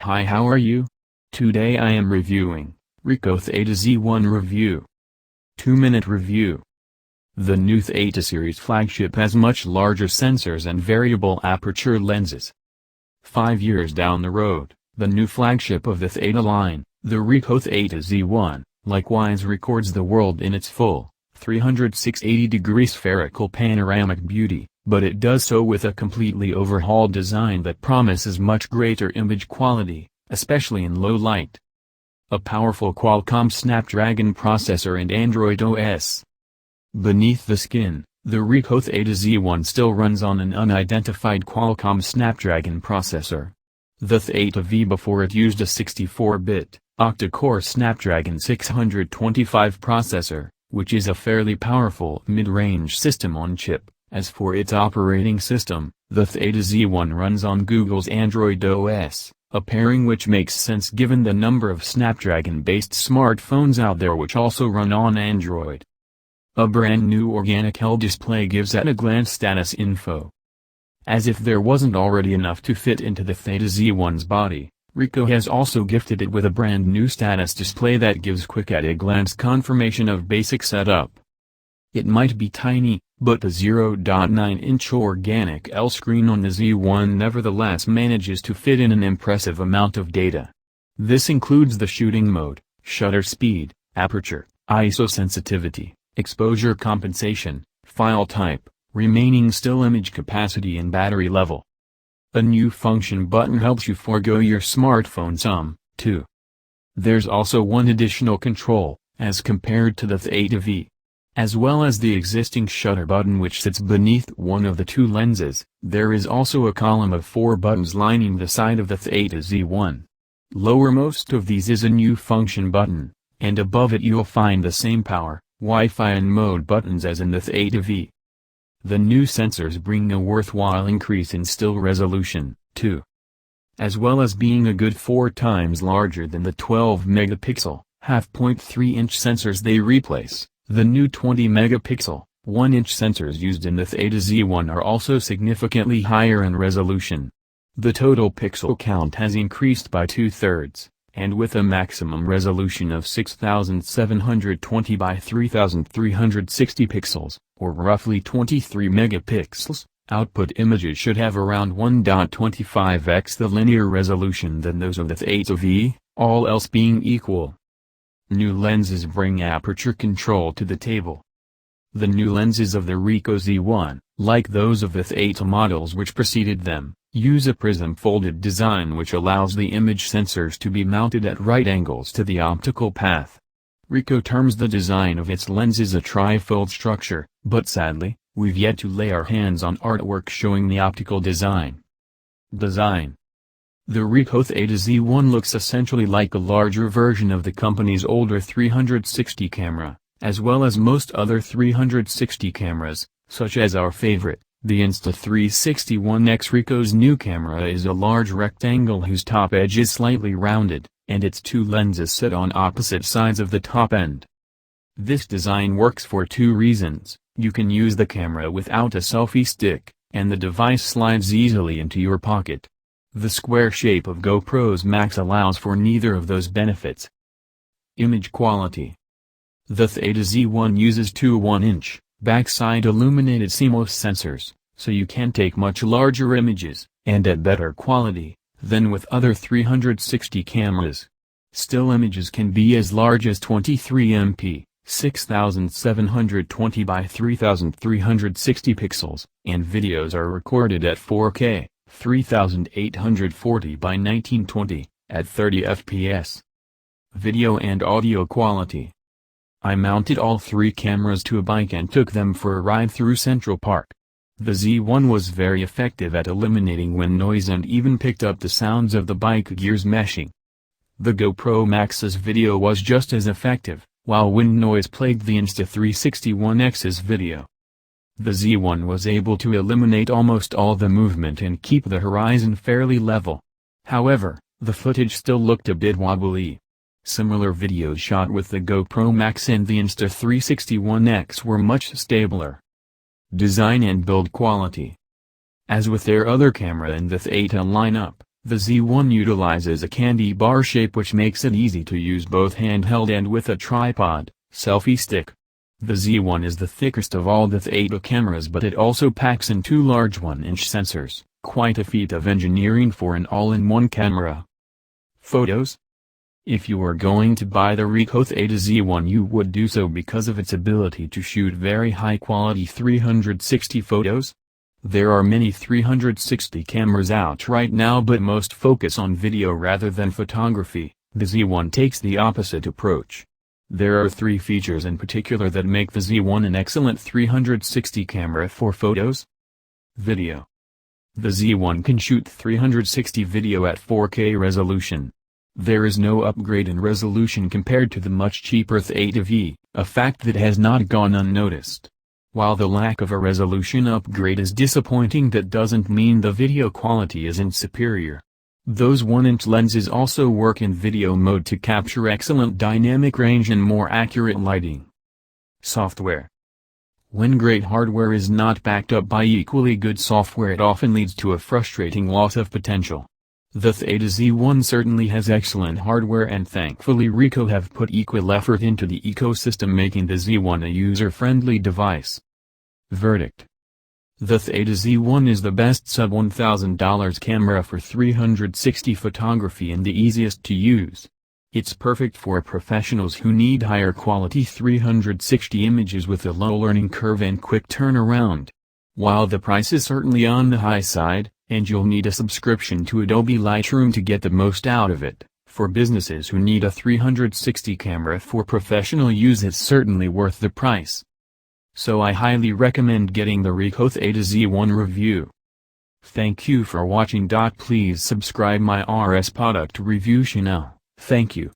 Hi, how are you? Today I am reviewing Ricoh Theta Z1 review. 2-minute review. The new Theta series flagship has much larger sensors and variable aperture lenses. 5 years down the road, the new flagship of the Theta line, the Ricoh Theta Z1, likewise records the world in its full, 360-degree spherical panoramic beauty, but it does so with a completely overhauled design that promises much greater image quality, especially in low light. A powerful Qualcomm Snapdragon processor and Android OS. Beneath the skin, the Ricoh Theta Z1 still runs on an unidentified Qualcomm Snapdragon processor. The Theta V before it used a 64-bit, octa-core Snapdragon 625 processor, which is a fairly powerful mid-range system-on-chip. As for its operating system, the Theta Z1 runs on Google's Android OS, a pairing which makes sense given the number of Snapdragon-based smartphones out there which also run on Android. A brand new organic L display gives at-a-glance status info. As if there wasn't already enough to fit into the Theta Z1's body, Ricoh has also gifted it with a brand new status display that gives quick at-a-glance confirmation of basic setup. It might be tiny, but the 0.9-inch organic L screen on the Z1 nevertheless manages to fit in an impressive amount of data. This includes the shooting mode, shutter speed, aperture, ISO sensitivity, exposure compensation, file type, remaining still image capacity and battery level. A new function button helps you forego your smartphone some, too. There's also one additional control, as compared to the Theta V. As well as the existing shutter button which sits beneath one of the two lenses, there is also a column of 4 buttons lining the side of the Theta Z1. Lowermost of these is a new function button, and above it you'll find the same power, Wi-Fi and mode buttons as in the Theta V. The new sensors bring a worthwhile increase in still resolution, too. As well as being a good 4 times larger than the 12-megapixel, 0.3-inch sensors they replace. The new 20-megapixel, 1-inch sensors used in the Theta Z1 are also significantly higher in resolution. The total pixel count has increased by 2/3, and with a maximum resolution of 6720 by 3360 pixels, or roughly 23 megapixels, output images should have around 1.25x the linear resolution than those of the Theta V, all else being equal. New lenses bring aperture control to the table. The new lenses of the Ricoh Z1, like those of the Theta models which preceded them, use a prism-folded design which allows the image sensors to be mounted at right angles to the optical path. Ricoh terms the design of its lenses a tri-fold structure, but sadly, we've yet to lay our hands on artwork showing the optical design. The Ricoh Theta Z1 looks essentially like a larger version of the company's older 360 camera, as well as most other 360 cameras, such as our favorite, the Insta360 One X. Ricoh's new camera is a large rectangle whose top edge is slightly rounded, and its 2 lenses sit on opposite sides of the top end. This design works for 2 reasons: you can use the camera without a selfie stick, and the device slides easily into your pocket. The square shape of GoPro's Max allows for neither of those benefits. Image quality. The Theta Z1 uses 2 1-inch, backside illuminated CMOS sensors, so you can take much larger images, and at better quality, than with other 360 cameras. Still images can be as large as 23 MP, 6720 by 3360 pixels, and videos are recorded at 4K. 3840 by 1920, at 30 fps. Video and audio quality. I mounted all 3 cameras to a bike and took them for a ride through Central Park. The Z1 was very effective at eliminating wind noise and even picked up the sounds of the bike gears meshing. The GoPro Max's video was just as effective, while wind noise plagued the Insta360 One X's video. The Z1 was able to eliminate almost all the movement and keep the horizon fairly level. However, the footage still looked a bit wobbly. Similar videos shot with the GoPro Max and the Insta360 One X were much stabler. Design and build quality. As with their other camera in the Theta lineup, The Z1 utilizes a candy bar shape which makes it easy to use both handheld and with a tripod, selfie stick. The Z1 is the thickest of all the Theta cameras, but it also packs in two large 1-inch sensors, quite a feat of engineering for an all-in-one camera. Photos? If you are going to buy the Ricoh Theta Z1, you would do so because of its ability to shoot very high-quality 360 photos. There are many 360 cameras out right now, but most focus on video rather than photography. The Z1 takes the opposite approach. There are three features in particular that make the Z1 an excellent 360 camera for photos. Video. The Z1 can shoot 360 video at 4K resolution. There is no upgrade in resolution compared to the much cheaper Theta V, a fact that has not gone unnoticed. While the lack of a resolution upgrade is disappointing, that doesn't mean the video quality isn't superior. Those 1-inch lenses also work in video mode to capture excellent dynamic range and more accurate lighting. Software. When great hardware is not backed up by equally good software, it often leads to a frustrating loss of potential. The Theta Z1 certainly has excellent hardware, and thankfully Ricoh have put equal effort into the ecosystem, making the Z1 a user-friendly device. Verdict. The Theta Z1 is the best sub-$1,000 camera for 360 photography and the easiest to use. It's perfect for professionals who need higher quality 360 images with a low learning curve and quick turnaround. While the price is certainly on the high side, and you'll need a subscription to Adobe Lightroom to get the most out of it, for businesses who need a 360 camera for professional use, it's certainly worth the price. So I highly recommend getting the Ricoh Theta Z1 review. Thank you for watching. Please subscribe my RS product review channel. Thank you.